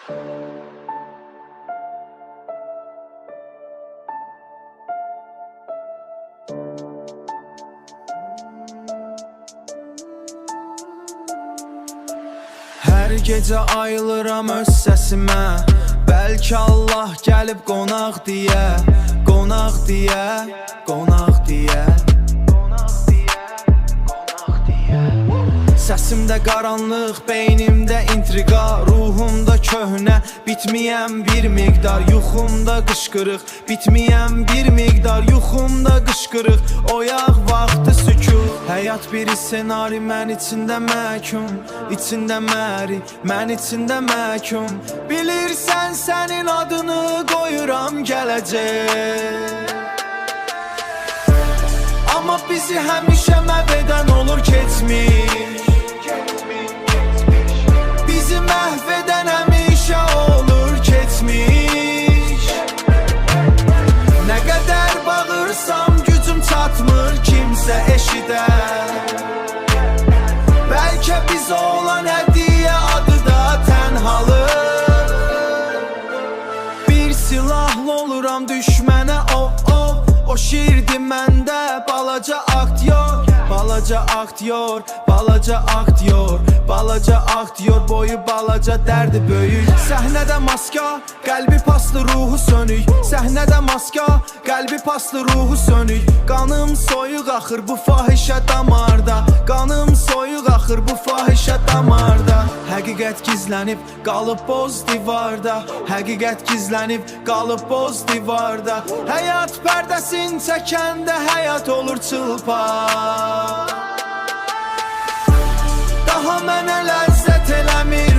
Hər gecə ayılıram öz səsimə, bəlkə Allah gəlib qonaq deyə, qonaq deyə, qonaq deyə, qonaq deyə, qonaq deyə. Səsimdə qaranlıq, beynimdə intriqa, ruhumda köhnə, bitməyən bir miqdar, yuxumda qışqırıq, bitməyən bir miqdar, yuxumda qışqırıq, oyaq vaxtı sükut. Həyat bir senari, mən içində məhkum, içində məri, mən içində məhkum. Bilirsən sənin adını qoyuram gələcək, amma bizi həmişə məhv edən olur keçmiş, bizi məhv edən həmişə olur keçmiş. Nə qədər bağırsam gücüm çatmır kimsə eşidən, bəlkə bizə olan hədiyyə adı da tənhalıq. Bir silahlı oluram düşmənə, o şiirdi məndə balaca aktyor, balaca aktyor, balaca aktyor, balaca aktyor, boyu balaca, dərdi böyük. Səhnədə maska, qəlbi paslı, ruhu sönük. Səhnədə maska, qəlbi paslı, ruhu sönük. Qanım soyuq axır bu fahişə damarda, qanım soyuq axır bu fahişə damarda. Həqiqət gizlənib qalıb boz divarda, həqiqət gizlənib qalıb boz divarda. Həyat pərdəsin çəkəndə həyat olur çılpaq, daha mənə ləzzət eləmir.